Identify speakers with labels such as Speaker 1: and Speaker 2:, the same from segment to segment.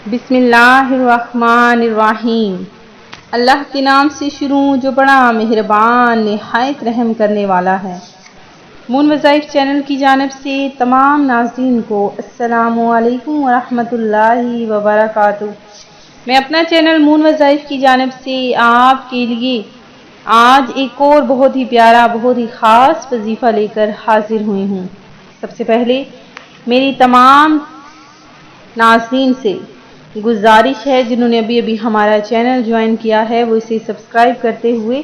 Speaker 1: بسم اللہ الرحمن الرحیم۔ اللہ کے نام سے شروع جو بڑا مہربان نہایت رحم کرنے والا ہے۔ مون وظائف چینل کی جانب سے تمام ناظرین کو السلام علیکم ورحمۃ اللہ وبرکاتہ۔ میں اپنا چینل مون وظائف کی جانب سے آپ کے لیے آج ایک اور بہت ہی پیارا بہت ہی خاص وظیفہ لے کر حاضر ہوئی ہوں۔ سب سے پہلے میری تمام ناظرین سے گزارش ہے جنہوں نے ابھی ہمارا چینل جوائن کیا ہے وہ اسے سبسکرائب کرتے ہوئے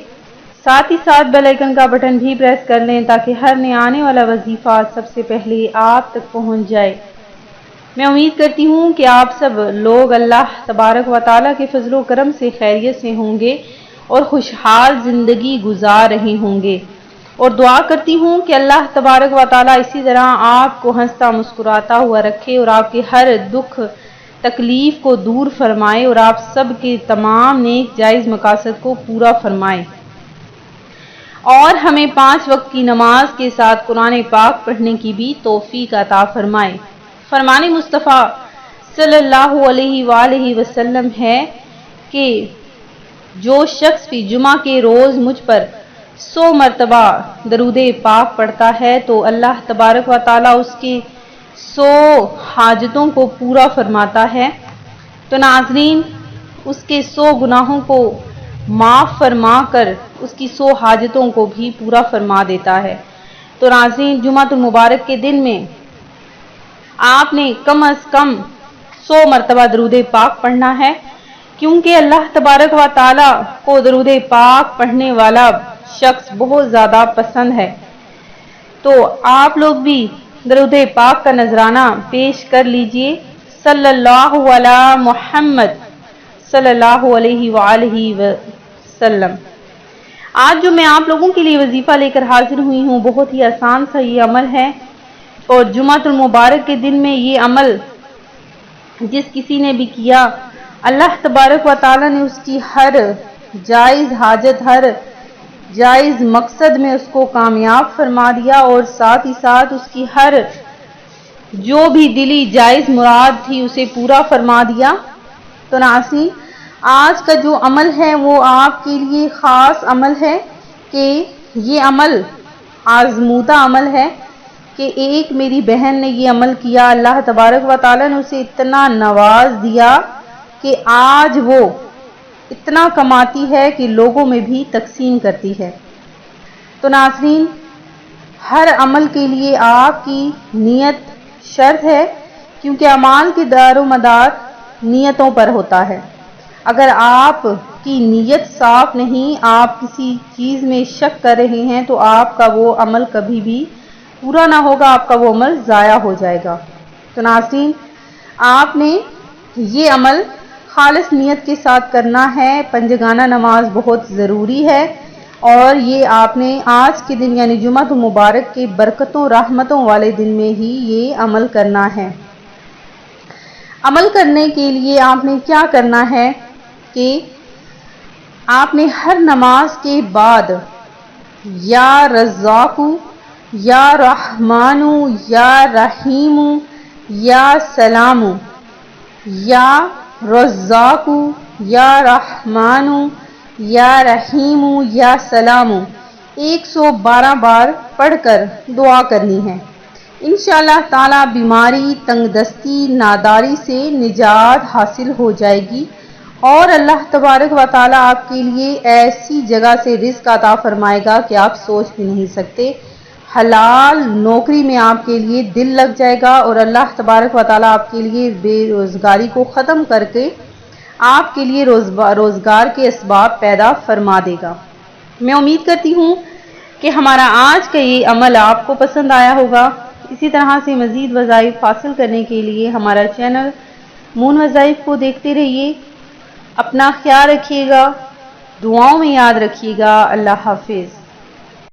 Speaker 1: ساتھ ہی ساتھ بیل آئیکن کا بٹن بھی پریس کر لیں تاکہ ہر نئے آنے والا وظیفہ سب سے پہلے آپ تک پہنچ جائے۔ میں امید کرتی ہوں کہ آپ سب لوگ اللہ تبارک و تعالیٰ کے فضل و کرم سے خیریت سے ہوں گے اور خوشحال زندگی گزار رہے ہوں گے، اور دعا کرتی ہوں کہ اللہ تبارک و تعالیٰ اسی طرح آپ کو ہنستا مسکراتا ہوا رکھے اور آپ کے ہر دکھ تکلیف کو دور فرمائے اور آپ سب کے تمام نیک جائز مقاصد کو پورا فرمائے، اور ہمیں 5 وقت کی نماز کے ساتھ قرآن پاک پڑھنے کی بھی توفیق عطا فرمائے۔ فرمان مصطفیٰ صلی اللہ علیہ وآلہ وسلم ہے کہ جو شخص بھی جمعہ کے روز مجھ پر 100 مرتبہ درود پاک پڑھتا ہے تو اللہ تبارک و تعالیٰ اس کے 100 حاجتوں کو پورا فرماتا ہے۔ تو ناظرین، اس کے 100 گناہوں کو معاف فرما کر اس کی 100 حاجتوں کو بھی پورا فرما دیتا ہے۔ تو ناظرین، جمعۃ المبارک کے دن میں آپ نے کم از کم 100 مرتبہ درود پاک پڑھنا ہے، کیونکہ اللہ تبارک و تعالیٰ کو درود پاک پڑھنے والا شخص بہت زیادہ پسند ہے۔ تو آپ لوگ بھی درود پاک کا نذرانہ پیش کر لیجئے۔ صلی اللہ علی محمد صلی اللہ علیہ وآلہ وسلم۔ آج جو میں آپ لوگوں کے لیے وظیفہ لے کر حاضر ہوئی ہوں بہت ہی آسان سا یہ عمل ہے، اور جمعۃ المبارک کے دن میں یہ عمل جس کسی نے بھی کیا اللہ تبارک و تعالیٰ نے اس کی ہر جائز حاجت ہر جائز مقصد میں اس کو کامیاب فرما دیا، اور ساتھ ہی ساتھ اس کی ہر جو بھی دلی جائز مراد تھی اسے پورا فرما دیا۔ تو ناظرین، آج کا جو عمل ہے وہ آپ کے لیے خاص عمل ہے کہ یہ عمل آزمودہ عمل ہے کہ ایک میری بہن نے یہ عمل کیا، اللہ تبارک و تعالیٰ نے اسے اتنا نواز دیا کہ آج وہ اتنا کماتی ہے کہ لوگوں میں بھی تقسیم کرتی ہے۔ تو ناظرین، ہر عمل کے لیے آپ کی نیت شرط ہے، کیونکہ اعمال کے دار و مدار نیتوں پر ہوتا ہے۔ اگر آپ کی نیت صاف نہیں، آپ کسی چیز میں شک کر رہے ہیں تو آپ کا وہ عمل کبھی بھی پورا نہ ہوگا، آپ کا وہ عمل ضائع ہو جائے گا۔ تو ناظرین، آپ نے یہ عمل خالص نیت کے ساتھ کرنا ہے۔ پنجگانہ نماز بہت ضروری ہے، اور یہ آپ نے آج کے دن یعنی جمعۃ المبارک کے برکتوں رحمتوں والے دن میں ہی یہ عمل کرنا ہے۔ عمل کرنے کے لیے آپ نے کیا کرنا ہے کہ آپ نے ہر نماز کے بعد یا رزاق یا رحمان یا رحیم یا سلام یا رزاق یا رحمان یا رحیم یا سلام 112 بار پڑھ کر دعا کرنی ہے۔ انشاءاللہ تعالی بیماری، تنگ دستی، ناداری سے نجات حاصل ہو جائے گی، اور اللہ تبارک و تعالی آپ کے لیے ایسی جگہ سے رزق عطا فرمائے گا کہ آپ سوچ بھی نہیں سکتے۔ حلال نوکری میں آپ کے لیے دل لگ جائے گا، اور اللہ تبارک و تعالی آپ کے لیے بے روزگاری کو ختم کر کے آپ کے لیے روزگار کے اسباب پیدا فرما دے گا۔ میں امید کرتی ہوں کہ ہمارا آج کا یہ عمل آپ کو پسند آیا ہوگا۔ اسی طرح سے مزید وظائف حاصل کرنے کے لیے ہمارا چینل مون وظائف کو دیکھتے رہیے۔ اپنا خیال رکھیے گا، دعاؤں میں یاد رکھیے گا۔ اللہ حافظ۔